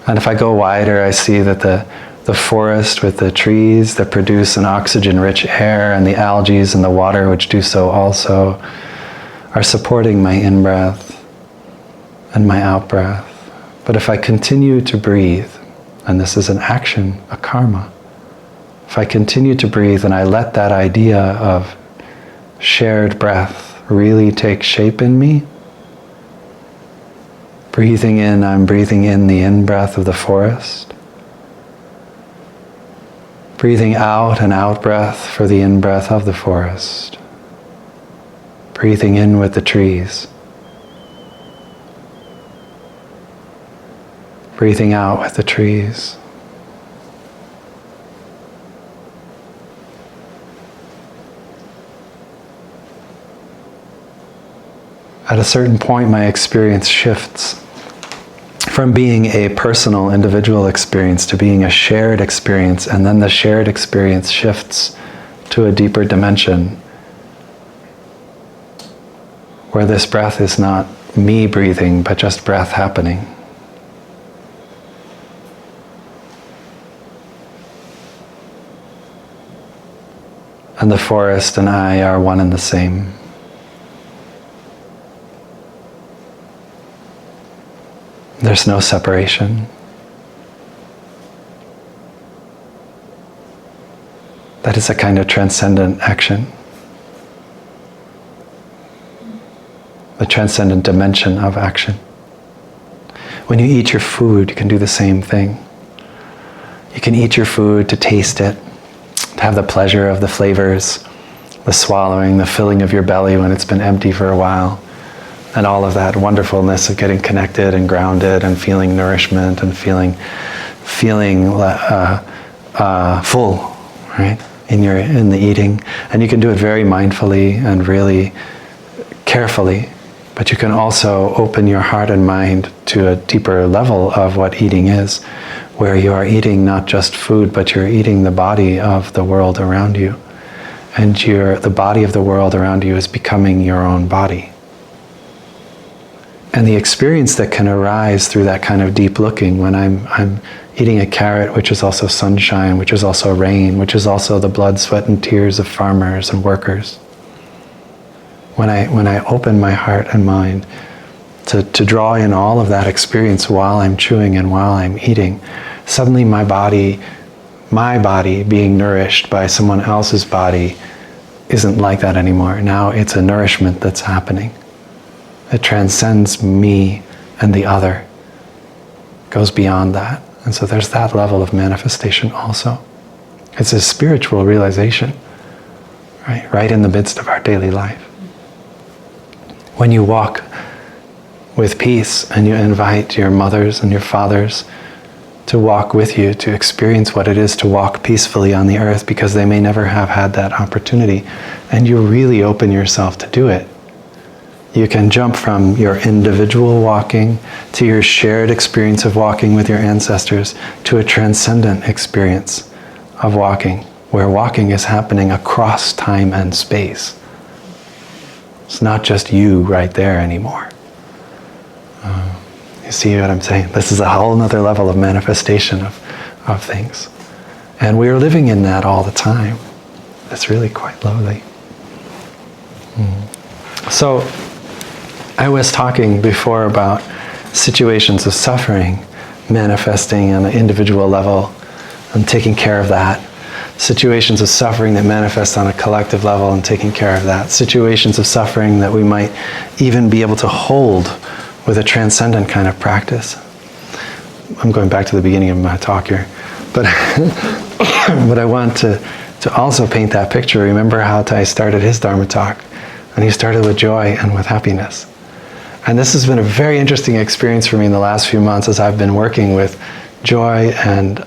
And if I go wider, I see that the forest with the trees that produce an oxygen-rich air, and the algae and the water which do so also, are supporting my in-breath and my out-breath. But if I continue to breathe, and this is an action, a karma, if I continue to breathe and I let that idea of shared breath really take shape in me, breathing in, I'm breathing in the in-breath of the forest. Breathing out an out-breath for the in-breath of the forest. Breathing in with the trees. Breathing out with the trees. At a certain point, my experience shifts from being a personal, individual experience to being a shared experience, and then the shared experience shifts to a deeper dimension where this breath is not me breathing, but just breath happening. And the forest and I are one and the same. There's no separation. That is a kind of transcendent action. The transcendent dimension of action. When you eat your food, you can do the same thing. You can eat your food to taste it, to have the pleasure of the flavors, the swallowing, the filling of your belly when it's been empty for a while, and all of that wonderfulness of getting connected and grounded and feeling nourishment and feeling full, right? In the eating. And you can do it very mindfully and really carefully. But you can also open your heart and mind to a deeper level of what eating is, where you are eating not just food, but you're eating the body of the world around you. And the body of the world around you is becoming your own body. And the experience that can arise through that kind of deep looking, when I'm eating a carrot, which is also sunshine, which is also rain, which is also the blood, sweat, and tears of farmers and workers. When I open my heart and mind to draw in all of that experience while I'm chewing and while I'm eating, suddenly my body being nourished by someone else's body isn't like that anymore. Now it's a nourishment that's happening. It transcends me and the other. It goes beyond that. And so there's that level of manifestation also. It's a spiritual realization, right in the midst of our daily life. When you walk with peace and you invite your mothers and your fathers to walk with you, to experience what it is to walk peacefully on the earth, because they may never have had that opportunity, and you really open yourself to do it. You can jump from your individual walking to your shared experience of walking with your ancestors to a transcendent experience of walking, where walking is happening across time and space. It's not just you right there anymore. You see what I'm saying? This is a whole other level of manifestation of things. And we are living in that all the time. It's really quite lovely. So, I was talking before about situations of suffering manifesting on an individual level and taking care of that. Situations of suffering that manifest on a collective level and taking care of that. Situations of suffering that we might even be able to hold with a transcendent kind of practice. I'm going back to the beginning of my talk here. But I want to also paint that picture. Remember how Tai started his Dharma talk? And he started with joy and with happiness. And this has been a very interesting experience for me in the last few months as I've been working with joy and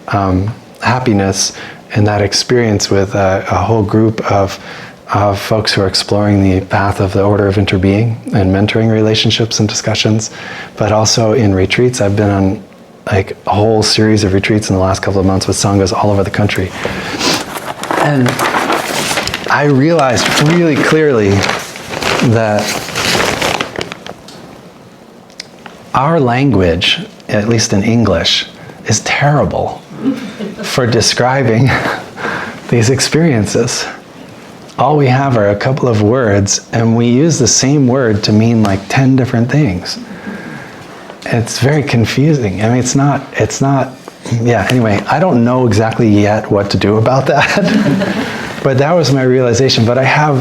happiness in that experience with a whole group of folks who are exploring the path of the order of interbeing and mentoring relationships and discussions, but also in retreats. I've been on like a whole series of retreats in the last couple of months with sanghas all over the country. And I realized really clearly that our language, at least in English, is terrible for describing these experiences. All we have are a couple of words, and we use the same word to mean like 10 different things. It's very confusing. I mean, it's not, anyway, I don't know exactly yet what to do about that, but that was my realization. But I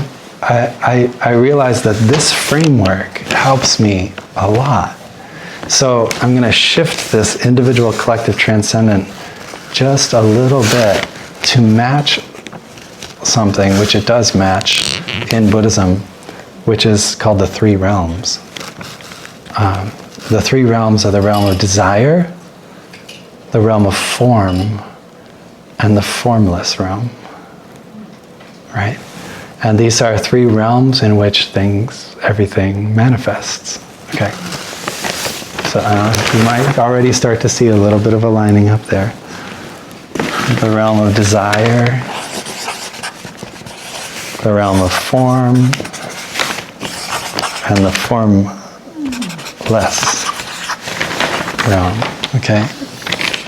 realized that this framework helps me a lot. So I'm going to shift this individual, collective, transcendent just a little bit to match something which it does match in Buddhism, which is called the three realms. The three realms are the realm of desire, the realm of form, and the formless realm. Right? And these are three realms in which everything manifests. Okay. So you might already start to see a little bit of a lining up there. The realm of desire, the realm of form, and the formless realm. Okay?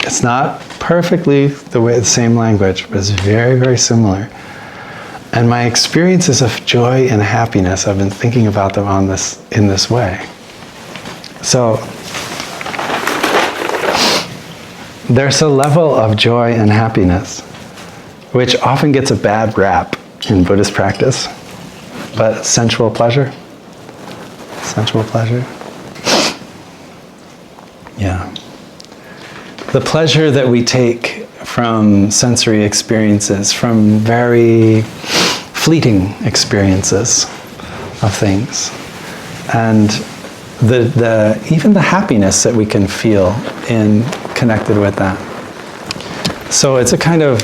It's not perfectly the same language, but it's very, very similar. And my experiences of joy and happiness, I've been thinking about them in this way. So there's a level of joy and happiness which often gets a bad rap in Buddhist practice, but sensual pleasure. Sensual pleasure. Yeah. The pleasure that we take from sensory experiences, from very fleeting experiences of things, and even the happiness that we can feel in connected with that. So it's a kind of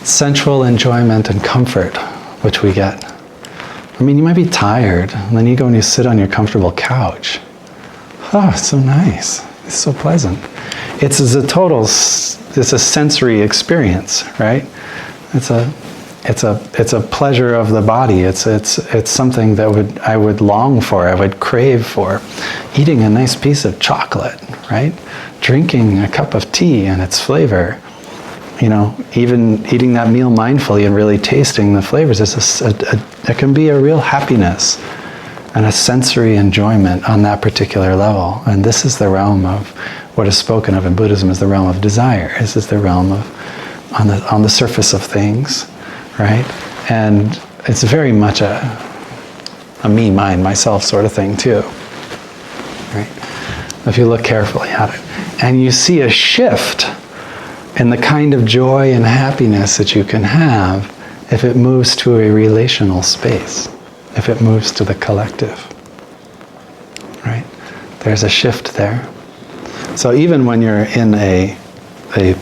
sensual enjoyment and comfort which we get. I mean, you might be tired, and then you go and you sit on your comfortable couch. Oh, it's so nice. It's so pleasant. It's a sensory experience, right? It's a pleasure of the body. It's something that I would long for, I would crave for. Eating a nice piece of chocolate, right? Drinking a cup of tea and its flavor. You know, even eating that meal mindfully and really tasting the flavors, it can be a real happiness and a sensory enjoyment on that particular level. And this is the realm of what is spoken of in Buddhism as the realm of desire. This is the realm of on the surface of things, right? And it's very much a me, mine, myself sort of thing too, right? If you look carefully at it, and you see a shift in the kind of joy and happiness that you can have if it moves to a relational space, if it moves to the collective, right? There's a shift there. So even when you're in a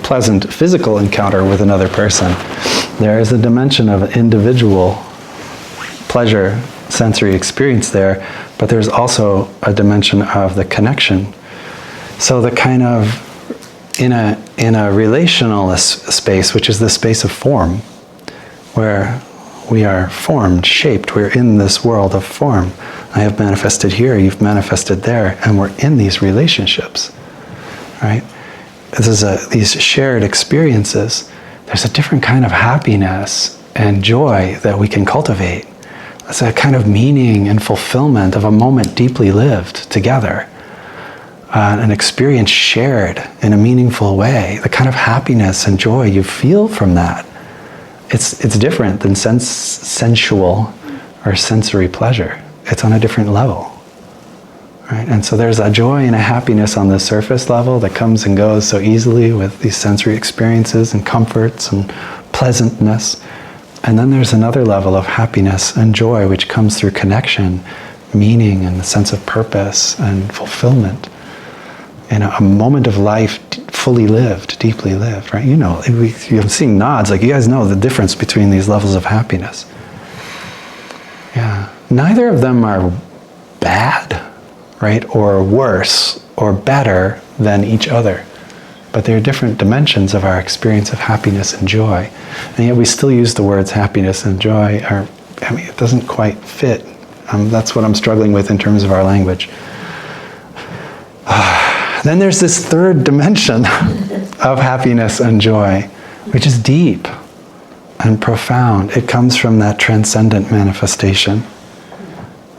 pleasant physical encounter with another person, there is a dimension of individual pleasure, sensory experience there, but there's also a dimension of the connection. So the kind of, in a relational space, which is the space of form, where we are formed, shaped, we're in this world of form. I have manifested here, you've manifested there, and we're in these relationships, right? These shared experiences. There's a different kind of happiness and joy that we can cultivate. It's a kind of meaning and fulfillment of a moment deeply lived together. An experience shared in a meaningful way, the kind of happiness and joy you feel from that, it's different than sensual or sensory pleasure. It's on a different level, right? And so there's a joy and a happiness on the surface level that comes and goes so easily with these sensory experiences and comforts and pleasantness. And then there's another level of happiness and joy which comes through connection, meaning, and the sense of purpose and fulfillment. In a moment of life fully lived, deeply lived, right? You know, I'm seeing nods, like you guys know the difference between these levels of happiness. Yeah. Neither of them are bad, right? Or worse or better than each other. But they're different dimensions of our experience of happiness and joy. And yet we still use the words happiness and joy. It doesn't quite fit. That's what I'm struggling with in terms of our language. Then there's this third dimension of happiness and joy, which is deep and profound. It comes from that transcendent manifestation.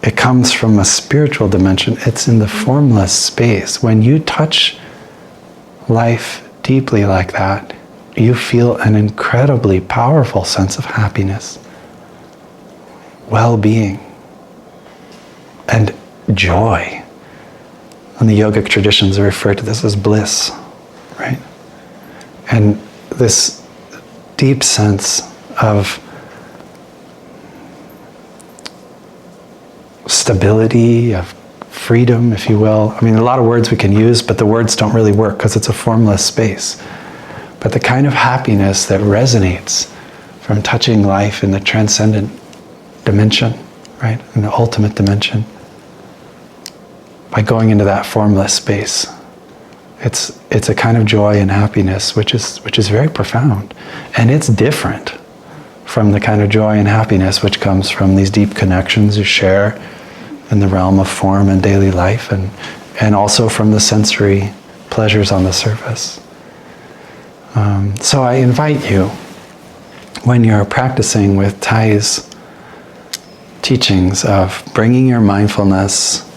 It comes from a spiritual dimension. It's in the formless space. When you touch life deeply like that, you feel an incredibly powerful sense of happiness, well-being, and joy. And the yogic traditions refer to this as bliss, right? And this deep sense of stability, of freedom, if you will. I mean, a lot of words we can use, but the words don't really work because it's a formless space. But the kind of happiness that resonates from touching life in the transcendent dimension, right? In the ultimate dimension. By going into that formless space, it's a kind of joy and happiness which is very profound, and it's different from the kind of joy and happiness which comes from these deep connections you share in the realm of form and daily life, and also from the sensory pleasures on the surface. So I invite you, when you're practicing with Thay's teachings of bringing your mindfulness,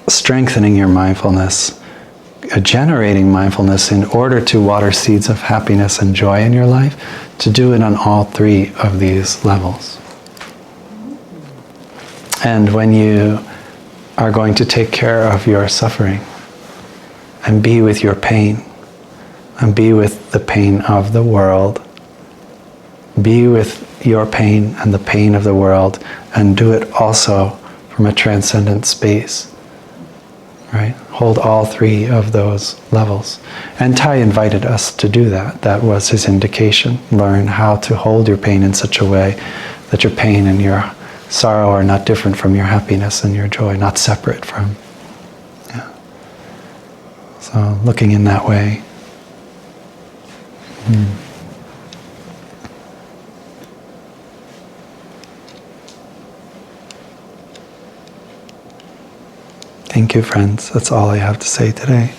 strengthening your mindfulness, generating mindfulness in order to water seeds of happiness and joy in your life, to do it on all three of these levels. And when you are going to take care of your suffering and be with your pain and be with the pain of the world, be with your pain and the pain of the world, and do it also from a transcendent space. Right? Hold all three of those levels. And Tai invited us to do that. That was his indication. Learn how to hold your pain in such a way that your pain and your sorrow are not different from your happiness and your joy, not separate from. Yeah. So looking in that way. Thank you, friends. That's all I have to say today.